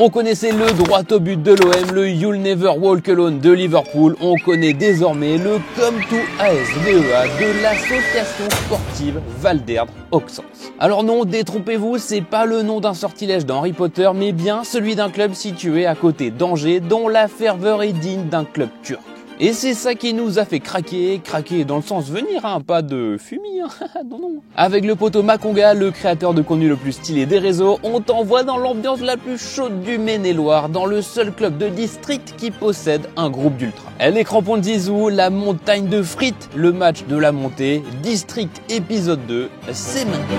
On connaissait le droit au but de l'OM, le You'll Never Walk Alone de Liverpool. On connaît désormais le Come to ASVEA de l'association sportive Val d'Erdre Auxances. Alors non, détrompez-vous, c'est pas le nom d'un sortilège dans Harry Potter, mais bien celui d'un club situé à côté d'Angers, dont la ferveur est digne d'un club turc. Et c'est ça qui nous a fait craquer dans le sens venir, hein, pas de fumier, hein. Non, non. Avec le poteau Maconga, le créateur de contenu le plus stylé des réseaux, on t'envoie dans l'ambiance la plus chaude du Maine-et-Loire, dans le seul club de district qui possède un groupe d'ultra. Les crampons de Zizou, la montagne de frites, le match de la montée, District épisode 2, c'est maintenant.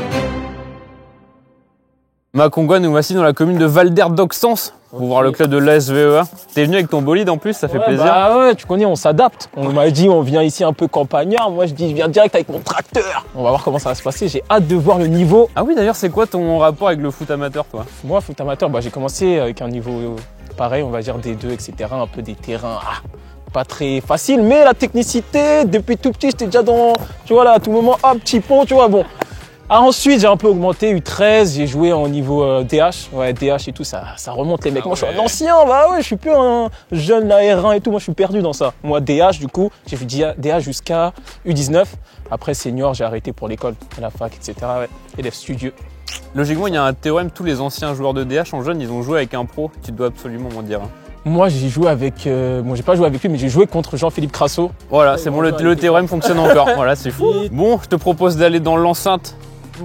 Maconga, nous voici dans la commune de Val d'Erdre d'Auxances pour voir le club de l'ASVEA. T'es venu avec ton bolide en plus, ça fait plaisir. Bah ouais, tu connais, on s'adapte. On m'a dit on vient ici un peu campagnard, moi je dis je viens direct avec mon tracteur. On va voir comment ça va se passer, j'ai hâte de voir le niveau. Ah oui, d'ailleurs, c'est quoi ton rapport avec le foot amateur, toi? Moi, foot amateur, j'ai commencé avec un niveau pareil, on va dire D2, etc. Un peu des terrains pas très faciles, mais la technicité, depuis tout petit, j'étais déjà dans, tu vois là, à tout moment, hop, petit pont, tu vois, bon. Ensuite, j'ai un peu augmenté, U13, j'ai joué en niveau DH. Ouais, DH et tout, ça remonte les mecs. Moi, je suis un ancien, bah ouais, je suis plus un jeune, la R1 et tout. Moi, je suis perdu dans ça. Moi, DH, du coup, j'ai fait DH jusqu'à U19. Après, senior, j'ai arrêté pour l'école, la fac, etc. Ouais, élève studieux. Logiquement, il y a un théorème, tous les anciens joueurs de DH en jeune, ils ont joué avec un pro. Tu dois absolument m'en dire. Moi, j'ai joué avec... bon, j'ai pas joué avec lui, mais j'ai joué contre Jean-Philippe Crasso. Voilà, c'est bon, le théorème fonctionne encore. Voilà, c'est fou. Bon, je te propose d'aller dans l'enceinte.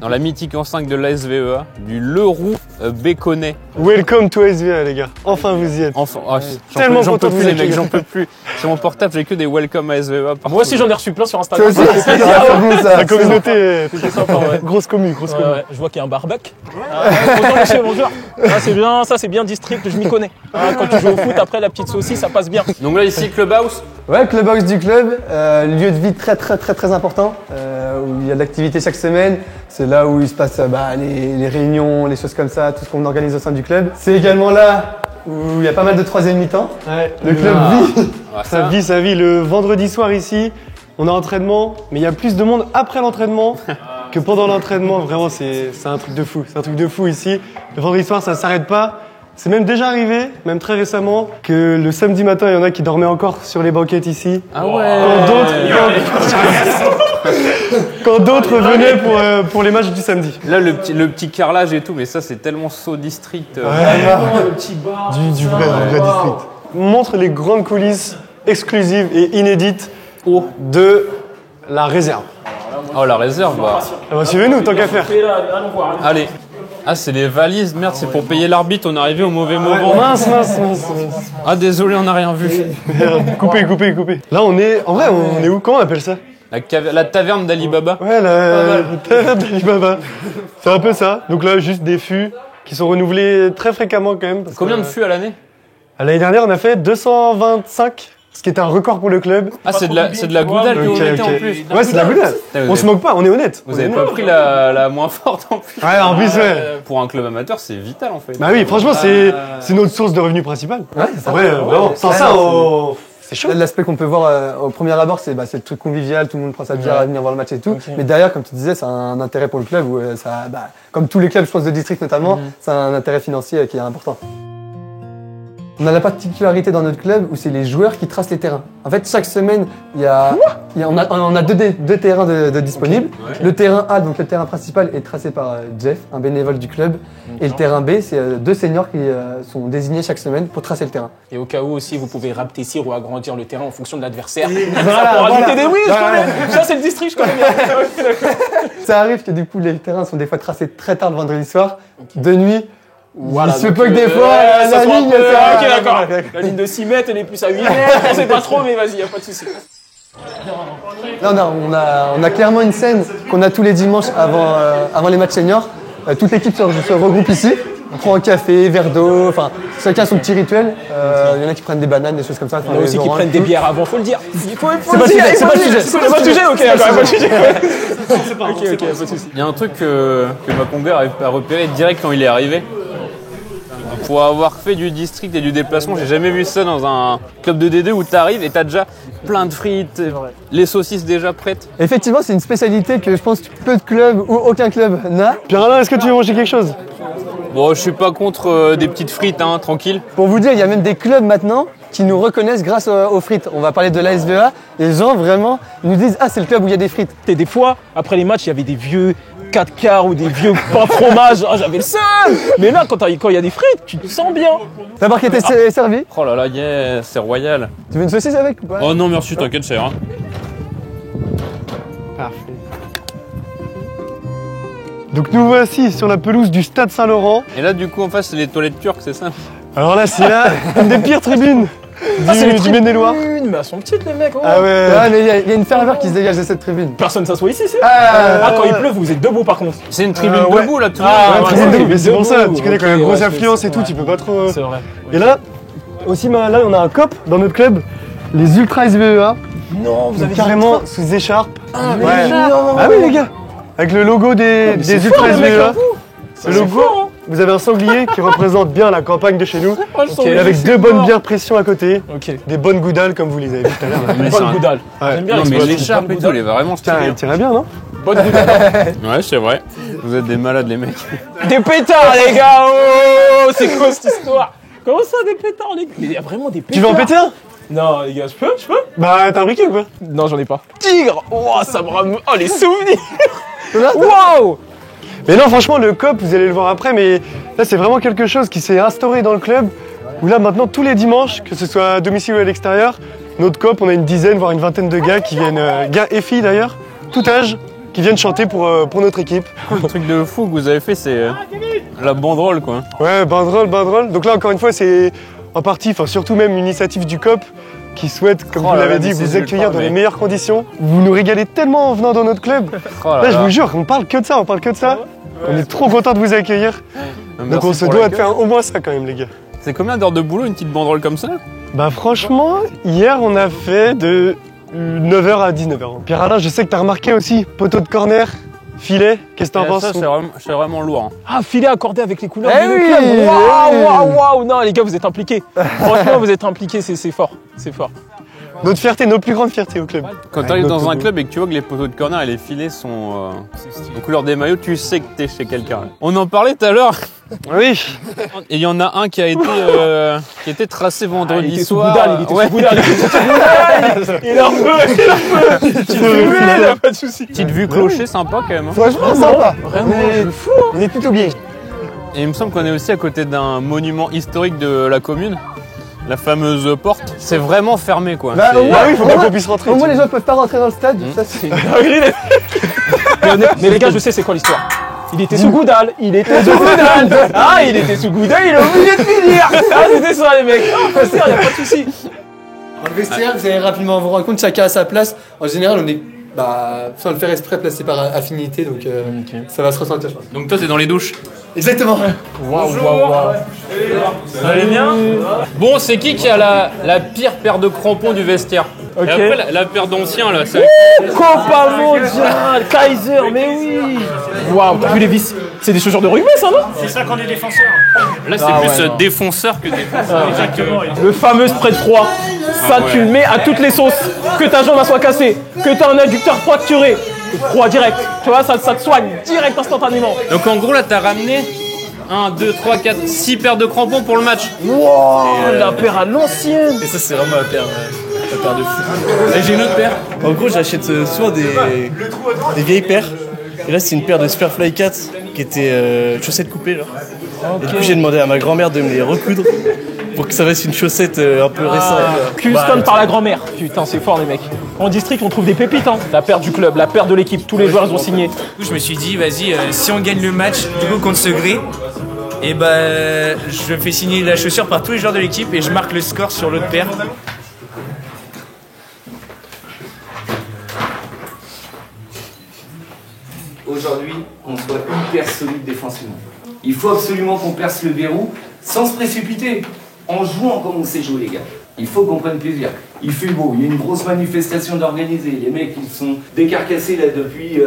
Dans la mythique enceinte de l'ASVEA, du Leroux Béconnet. Welcome to ASVEA, les gars. Enfin, vous y êtes. Enfin, tellement j'en peux content plus, de les vous mecs, accueillir. j'en peux plus. Sur mon portable, j'ai que des welcome ASVEA. Moi aussi, j'en ai reçu plein sur Instagram. La communauté, C'était sympa, ouais. grosse commu. Ouais, je vois qu'il y a un barbecue. Bonjour monsieur, bonjour. Ça c'est bien district, je m'y connais. Quand tu joues au foot, après la petite saucisse, ça passe bien. Donc là, ici, Clubhouse. Ouais, clubhouse du club, lieu de vie très important, où il y a de l'activité chaque semaine. C'est là où il se passe les réunions, les choses comme ça, tout ce qu'on organise au sein du club. C'est également là où il y a pas mal de troisième mi-temps. Ouais, Le club vit. ça vit le vendredi soir ici. On a entraînement, mais il y a plus de monde après l'entraînement que pendant l'entraînement. Vraiment, c'est un truc de fou. C'est un truc de fou ici. Le vendredi soir, ça s'arrête pas. C'est même déjà arrivé, même très récemment, que le samedi matin, il y en a qui dormaient encore sur les banquettes ici. Ah ouais. Quand d'autres venaient pour les matchs du samedi. Là, le petit carrelage et tout, mais ça, c'est tellement saut district. Le petit bar. Du vrai district. Montre les grandes coulisses exclusives et inédites de la réserve. Oh, la réserve, bah. Ah bah, suivez-nous, tant qu'à faire. Allez. Ah, c'est les valises, merde, c'est pour payer l'arbitre, on est arrivé au mauvais moment. Mince. Ah, désolé, on n'a rien vu. Coupé. Là, on est où? Comment on appelle ça? La taverne d'Alibaba. Ouais, la taverne d'Alibaba. C'est un peu ça. Donc là, juste des fûts qui sont renouvelés très fréquemment quand même. Combien de fûts à l'année? L'année dernière, on a fait 225, ce qui est un record pour le club. Ah, c'est de la goudale que vous mettez en plus. Ouais, c'est de la goudale. On se moque pas, on est honnête. Vous avez pas pris la moins forte en plus. Ouais, en plus, ouais. Pour un club amateur, c'est vital en fait. Bah oui, franchement, c'est notre source de revenus principale. Ouais, vraiment. Sans ça, c'est chaud. L'aspect qu'on peut voir au premier abord, c'est le truc convivial, tout le monde prend sa bière à venir voir le match et tout. Okay. Mais derrière, comme tu disais, c'est un intérêt pour le club, où comme tous les clubs, je pense, de district notamment, c'est un intérêt financier qui est important. On a la particularité dans notre club où c'est les joueurs qui tracent les terrains. En fait, chaque semaine, on a deux terrains de disponibles. Okay. Le terrain A, donc le terrain principal, est tracé par Jeff, un bénévole du club. Et le terrain B, c'est deux seniors qui sont désignés chaque semaine pour tracer le terrain. Et au cas où aussi, vous pouvez rapetissir ou agrandir le terrain en fonction de l'adversaire. Pour ajouter des oui, je connais. Ça, c'est le district, je connais bien. Ça arrive que du coup, les terrains sont des fois tracés très tard le vendredi soir, de nuit. Voilà, il se peut que des fois, la ligne... Ok, d'accord. La ligne de 6 mètres, elle est plus à 8 mètres. On sait pas trop, mais vas-y, y a pas de souci. Non, on a clairement une scène qu'on a tous les dimanches avant les matchs seniors. Toute l'équipe se regroupe ici. On prend un café, verre d'eau, enfin, chacun son petit rituel. Il y en a qui prennent des bananes, des choses comme ça. Il y en a aussi qui prennent des bières avant, faut le dire. C'est pas le sujet, c'est pas le sujet. C'est pas le sujet, ok, d'accord, pas le sujet. Ok, pas de souci. Il y a un truc que Maconga a repéré direct quand il est arrivé. Pour avoir fait du district et du déplacement, j'ai jamais vu ça dans un club de D2 où tu arrives et tu as déjà plein de frites, les saucisses déjà prêtes. Effectivement, c'est une spécialité que je pense que peu de clubs ou aucun club n'a. Pierre-Alain, est-ce que tu veux manger quelque chose? Bon, je suis pas contre des petites frites, hein, tranquille. Pour vous dire, il y a même des clubs maintenant qui nous reconnaissent grâce aux frites. On va parler de l'ASVEA. Les gens vraiment nous disent « Ah, c'est le club où il y a des frites ». Et des fois, après les matchs, il y avait des vieux 4 quarts ou des vieux pain fromage. Ah, j'avais le seum. Mais là, quand il y a des frites, tu te sens bien. La barquette est servie. Oh là là, yeah, c'est royal. Tu veux une saucisse avec ou pas? Oh non, merci, t'inquiète, c'est rien. Parfait. Donc nous voici sur la pelouse du Stade Saint-Laurent. Et là, du coup, en face, c'est les toilettes turques, c'est ça? Alors là, c'est là une des pires tribunes du Maine-et-Loire. Mais elles sont petites, les mecs. Oh. Ah ouais. Ouais, mais il y a une ferveur qui se dégage de cette tribune. Personne s'assoit ici, c'est Ah, quand il pleut, vous êtes debout, par contre. C'est une tribune ouais. debout, là, tout Ah, Ouais, ouais, tribune ouais, debout, mais c'est pour ça, debout, tu connais quand ok, même grosse ouais, affluence c'est- et tout, tu peux pas trop... C'est vrai. Et là, aussi, là, on a un COP dans notre club, les Ultra SVEA, Non, vous avez carrément sous écharpe. Ah, mais Ouais. non. Ah oui, les gars, avec le logo des C'est Ultra fort, les mecs, SVEA. là, vous. Le C'est logo, fort, hein. vous avez un sanglier qui représente bien la campagne de chez nous, Oh, le sanglier, et avec c'est 2 bonnes fort. bières pression à côté, Ok. des bonnes goudales comme vous les avez vu tout à l'heure. Mais c'est Bonne un- goudale. Ouais. J'aime bien Non, mais l'expression, l'écharpe bonne et tout, elle est vraiment Tiens, stylée. elle tirait bien, non? Bonne goudale. Ouais, c'est vrai. Vous êtes des malades, les mecs. Des pétards, les gars. Oh, c'est quoi cette histoire? Comment ça, des pétards, les gars? Mais il y a vraiment des pétards. Tu veux en péter un? Non, les gars, je peux? Bah, t'as un briquet ou quoi? Non, j'en ai pas. Tigre. Oh, ça me ramène. Oh, les souvenirs. Waouh. Mais non, franchement, le COP, vous allez le voir après, mais là, c'est vraiment quelque chose qui s'est instauré dans le club, où là, maintenant, tous les dimanches, que ce soit à domicile ou à l'extérieur, notre COP, on a une dizaine, voire une vingtaine de gars qui viennent, gars et filles d'ailleurs, tout âge, qui viennent chanter pour notre équipe. Le truc de fou que vous avez fait, c'est la banderole, quoi. Ouais, ben drôle. Donc là, encore une fois, c'est en partie, enfin surtout même une initiative du COP, qui souhaite, comme Oh vous là l'avez là, dit, mais vous c'est accueillir ultra, dans les mais- meilleures conditions. Vous nous régalez tellement en venant dans notre club. Oh là Là, je là. vous jure, on parle que de ça. On est trop content de vous accueillir. Donc Merci on se pour doit de l'accueil. faire au moins ça quand même, les gars. C'est combien d'heures de boulot, une petite banderole comme ça? Bah franchement, hier on a fait de 9h à 19h. Pierre-Alain, je sais que t'as remarqué aussi, poteau de corner, filet, qu'est-ce que t'en penses? Ça, c'est vraiment lourd. Hein. Ah, filet accordé avec les couleurs Eh du oui, club. eh Waouh, oui. waouh. Non, les gars, vous êtes impliqués. Franchement, vous êtes impliqués, c'est fort. C'est fort. Notre fierté, notre plus grande fierté au club. Quand tu arrives dans un club et que tu vois que les poteaux de corner et les filets sont aux couleurs des maillots, tu sais que t'es chez quelqu'un. On en parlait tout à l'heure. Oui, Et il y en a un qui a été tracé Ah, il vendredi était sous soir. Goudal, il était Ouais. sous Goudal, il était sous Goudal. Il a un peu. Tu fais, là, pas de soucis. Petite vue clocher, sympa quand même. Hein. Franchement, sympa. Vraiment, c'est fou. On est plutôt bien. Et il me semble qu'on est aussi à côté d'un monument historique de la commune. La fameuse porte. C'est vraiment fermé, quoi. Bah, C'est- au moins, Ah oui, faut au pas moins- qu'on puisse rentrer, Au moins, tu les gens peuvent pas rentrer dans le stade. Ça, c'est... Mais les gars, je sais c'est quoi l'histoire. Il était sous Goudal, il était sous Goudal. Ah, il était sous Goudal, il a oublié de finir. Ah, c'était ça, les mecs. Ah, pas sûr, y a pas de soucis. Dans le vestiaire, vous allez rapidement vous rendre compte, chacun à sa place. En général, on est, sans le faire exprès, placé par affinité, donc ça va se ressentir, je pense. Donc toi, t'es dans les douches. Exactement. Waouh, waouh, waouh. Ça allait bien. Bon, c'est qui a la pire paire de crampons du vestiaire? Ok. Et après, la paire d'anciens, là, c'est... Copa Mondial, Kaiser, mais oui. Waouh, t'as vu les vis? C'est des chaussures de rugby, ça, non? C'est ça qu'on est défenseur. Là, c'est Ah, plus ouais, non. défonceur que défenseur. Exactement. Le fameux spray de froid. Ça, tu le mets à toutes les sauces. Que ta jambe soit cassée, que t'as un adducteur fracturé. Froid direct. Tu vois, ça te soigne direct, instantanément. Donc en gros, là, t'as ramené 1, 2, 3, 4, 6 paires de crampons pour le match. Wow, la paire à l'ancienne. Et ça, c'est vraiment la paire de fou. Et j'ai une autre paire. En gros, j'achète souvent des vieilles paires. Et là, c'est une paire de Superfly 4 qui était chaussettes coupées. Là. Et du coup, j'ai demandé à ma grand-mère de me les recoudre pour que ça reste une chaussette un peu récente. Custom par la grand-mère. Putain, c'est fort, les mecs. En district, on trouve des pépites. Hein. La paire du club, la paire de l'équipe. Tous les joueurs, ils ont signé. Du coup, je me suis dit, vas-y, si on gagne le match, du coup, contre Segré, et je fais signer la chaussure par tous les joueurs de l'équipe et je marque le score sur l'autre paire. Aujourd'hui, qu'on soit hyper solide défensivement. Il faut absolument qu'on perce le verrou sans se précipiter, en jouant comme on sait jouer, les gars. Il faut qu'on prenne plaisir. Il fait beau, il y a une grosse manifestation d'organiser. Les mecs, ils sont décarcassés là depuis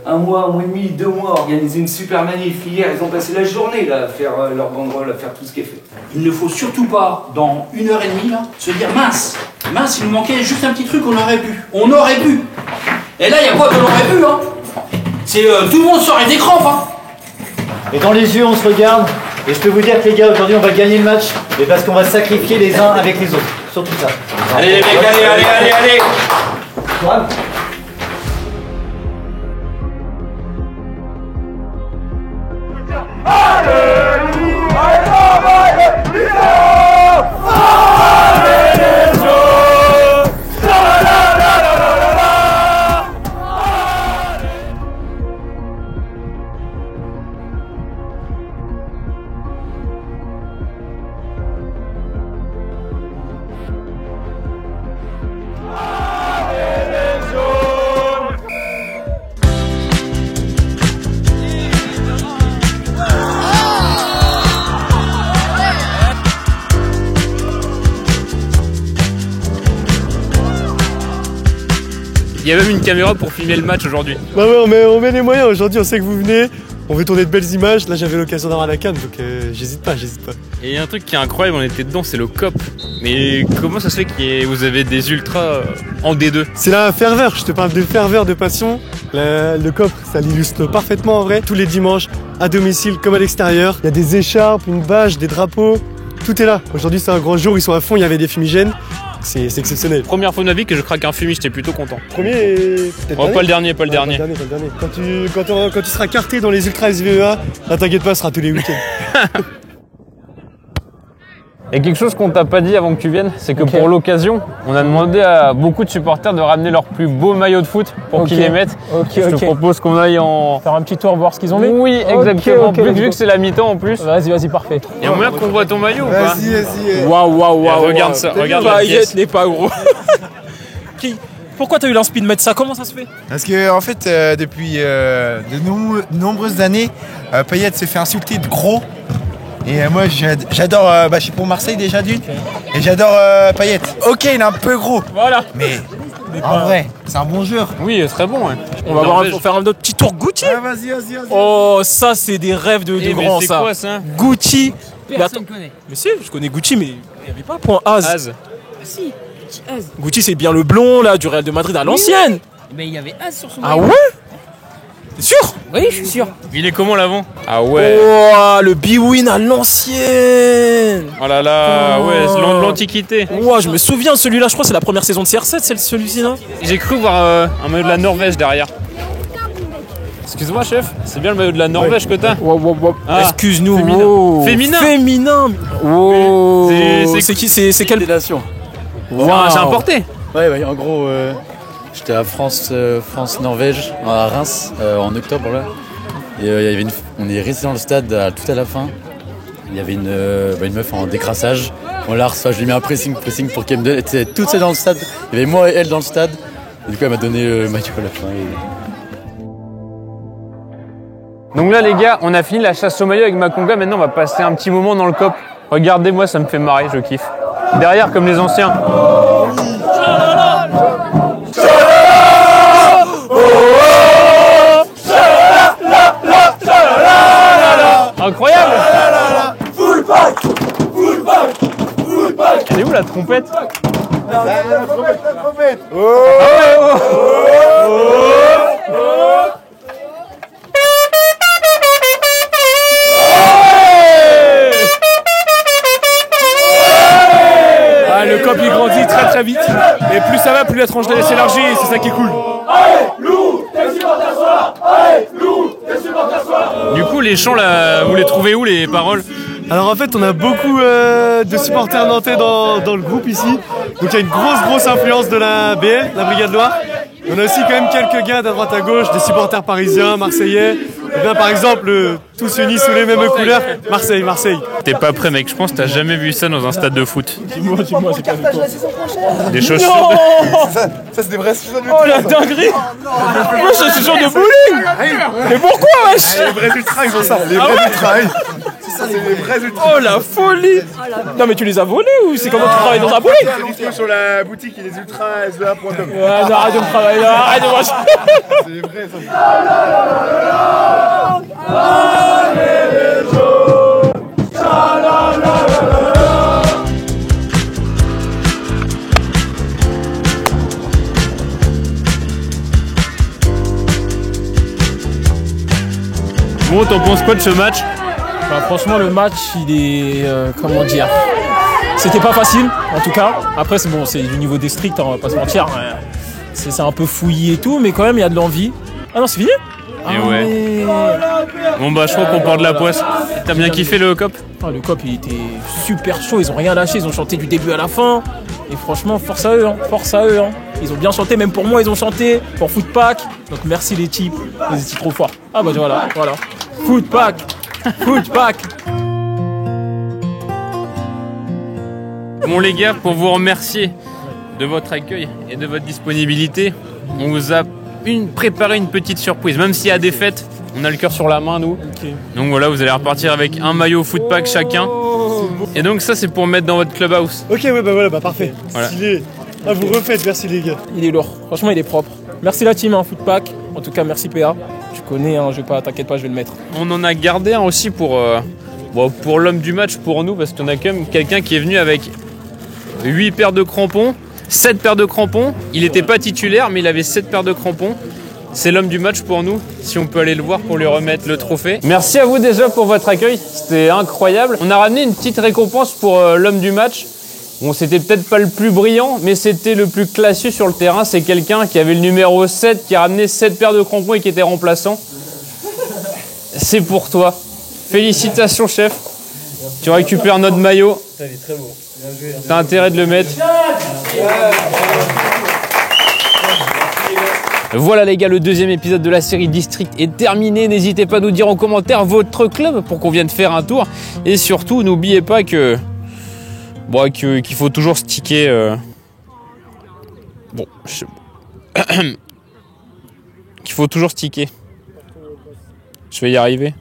un mois et demi, 2 mois, à organiser une super manif. Hier, ils ont passé la journée là, à faire leur banderole, à faire tout ce qui est fait. Il ne faut surtout pas, dans 1h30, là, se dire mince, il nous manquait juste un petit truc, on aurait pu. On aurait pu. Et là, il n'y a pas de l'aurait pu, hein. C'est tout le monde serait des crampes, hein. Et dans les yeux, on se regarde, Et je peux vous dire que les gars, aujourd'hui on va gagner le match, mais parce qu'on va se sacrifier les uns avec les autres. Surtout ça. Allez les mecs, allez. Il y a même une caméra pour filmer le match aujourd'hui. Bah ouais, on met les moyens. Aujourd'hui, on sait que vous venez. On veut tourner de belles images. Là, j'avais l'occasion d'avoir la cam, donc j'hésite pas. Et il y a un truc qui est incroyable, on était dedans, c'est le COP. Mais comment ça se fait que vous avez des ultras en D2? C'est la ferveur. Je te parle de ferveur, de passion. Le COP, ça l'illustre parfaitement en vrai. Tous les dimanches, à domicile comme à l'extérieur. Il y a des écharpes, une bâche, des drapeaux. Tout est là. Aujourd'hui, c'est un grand jour. Ils sont à fond. Il y avait des fumigènes. C'est exceptionnel. Première fois de ma vie que je craque un fumier, j'étais plutôt content. Premier et peut-être pas le dernier, pas le dernier. Quand tu seras carté dans les Ultras SVEA, là t'inquiète pas, ce sera tous les week-ends. Et quelque chose qu'on t'a pas dit avant que tu viennes, c'est que pour l'occasion, on a demandé à beaucoup de supporters de ramener leurs plus beaux maillots de foot pour qu'ils les mettent. Je te propose qu'on aille faire un petit tour, voir ce qu'ils ont mis. Oui, exactement. Vu que c'est la mi-temps en plus. Vas-y, parfait. Il y a moyen qu'on voit ton maillot ou pas? Vas-y. Waouh. Regarde ça, regarde la pièce. N'est pas gros. Pourquoi t'as eu l'inspi de mettre ça? Comment ça se fait? Parce que en fait, depuis de nombreuses années, Payet se fait insulter de gros. Et moi j'adore, je suis pour Marseille déjà d'une, et j'adore Payet. Ok, il est un peu gros, voilà. Mais en vrai, c'est un bon joueur. Oui, très bon. Ouais. On va faire un autre petit tour Gucci. Vas-y. Oh, ça c'est des rêves de grands, c'est ça. Quoi ça? Gucci. Personne connaît. Mais si, je connais Gucci, mais il n'y avait pas point Az. Si, Az. Gucci, c'est bien le blond là du Real de Madrid à l'ancienne. Mais il y avait Az sur son Ah maillot. ouais? T'es sûr? Oui, je suis sûr. Il est comment l'avant? Ah ouais. Oh, le B-Win à l'ancienne. Oh là là, ouais, c'est l'Antiquité. Ouais, je me souviens de celui-là, je crois que c'est la première saison de CR7, c'est celui-ci là. J'ai cru voir un maillot de la Norvège derrière. Excuse-moi chef, c'est bien le maillot de la Norvège que t'as? Ah, excuse-nous. Féminin. Féminin. Oh. C'est qui? C'est quelle Fédération. C'est importé. Ouais, en gros, j'étais à France-Norvège, à Reims, en octobre là. Et on est resté dans le stade tout à la fin. Il y avait une meuf en décrassage. On l'a reçue, je lui ai mis un pressing pour qu'elle me donne. Elle était toute seule dans le stade. Il y avait moi et elle dans le stade. Et du coup, elle m'a donné le maillot à la fin. Donc là les gars, on a fini la chasse au maillot avec Makonga, maintenant on va passer un petit moment dans le COP. Regardez-moi, ça me fait marrer, je kiffe. Derrière comme les anciens. Incroyable. Elle est où la trompette? La trompette. Le COP il grandit très vite. Et plus ça va, plus la tranche d'âge s'élargit et c'est ça qui est cool. Du coup les chants là, vous les trouvez où les paroles? Alors en fait on a beaucoup de supporters nantais dans le groupe ici. Donc il y a une grosse influence de la BL, la Brigade Loire. On a aussi quand même quelques gars d'à droite à gauche, des supporters parisiens, marseillais. Et bien par exemple, tous unis sous les mêmes couleurs, Marseille. T'es pas prêt mec, je pense que t'as jamais vu ça dans un stade de foot. Dis-moi, c'est pas du Des chaussures. Ça c'est des vrais chaussures de Oh la dinguerie. Moi c'est ce genre de bowling. Mais pourquoi wesh? Les vrais ultras ils ont ça, les vrais ultras. C'est ça, c'est les vrais ultras. Oh la folie. Non mais tu les as volés ou c'est comment tu travailles dans un bowling? Allez sur la boutique et les ultras SVA.com. Arrête de me travailler, arrête de me... C'est vrai ça. Bon, t'en penses quoi de ce match? Bah, franchement, le match, il est. Comment dire? C'était pas facile, en tout cas. Après, c'est bon, c'est du niveau district, hein, on va pas se mentir. C'est un peu fouillis et tout, mais quand même, il y a de l'envie. Ah non, c'est fini? Et ouais. Bon bah je crois qu'on porte la poisse. T'as bien kiffé le COP? Ah, le COP il était super chaud, ils ont rien lâché, ils ont chanté du début à la fin. Et franchement, force à eux, hein, force à eux. Hein. Ils ont bien chanté, même pour moi ils ont chanté pour Footpack. Donc merci les types, ils étaient trop forts. Ah bah voilà. Footpack. Bon les gars, pour vous remercier de votre accueil et de votre disponibilité, on vous a préparé une petite surprise. Même s'il y a des fêtes, on a le cœur sur la main nous. Okay. Donc voilà, vous allez repartir avec un maillot Footpack chacun. Et donc ça c'est pour mettre dans votre clubhouse. Ok, ouais, bah voilà, bah parfait. Voilà. Stylé. Ah, vous refaites, merci les gars. Il est lourd, franchement il est propre. Merci la team, hein, Footpack. En tout cas merci PA. Tu connais, hein, je vais pas, t'inquiète pas, je vais le mettre. On en a gardé un aussi pour l'homme du match pour nous, parce qu'on a quand même quelqu'un qui est venu avec 8 paires de crampons. 7 paires de crampons, il n'était pas titulaire mais il avait 7 paires de crampons. C'est l'homme du match pour nous, si on peut aller le voir pour lui remettre le trophée. Merci à vous déjà pour votre accueil, c'était incroyable. On a ramené une petite récompense pour l'homme du match. Bon, c'était peut-être pas le plus brillant, mais c'était le plus classieux sur le terrain. C'est quelqu'un qui avait le numéro 7, qui a ramené 7 paires de crampons et qui était remplaçant. C'est pour toi. Félicitations chef. Tu récupères notre maillot. Ça, il est très beau. T'as intérêt de le mettre. Voilà les gars, le deuxième épisode de la série District est terminé. N'hésitez pas à nous dire en commentaire votre club pour qu'on vienne faire un tour. Et surtout, n'oubliez pas qu'il faut toujours sticker. Qu'il faut toujours sticker. Je vais y arriver.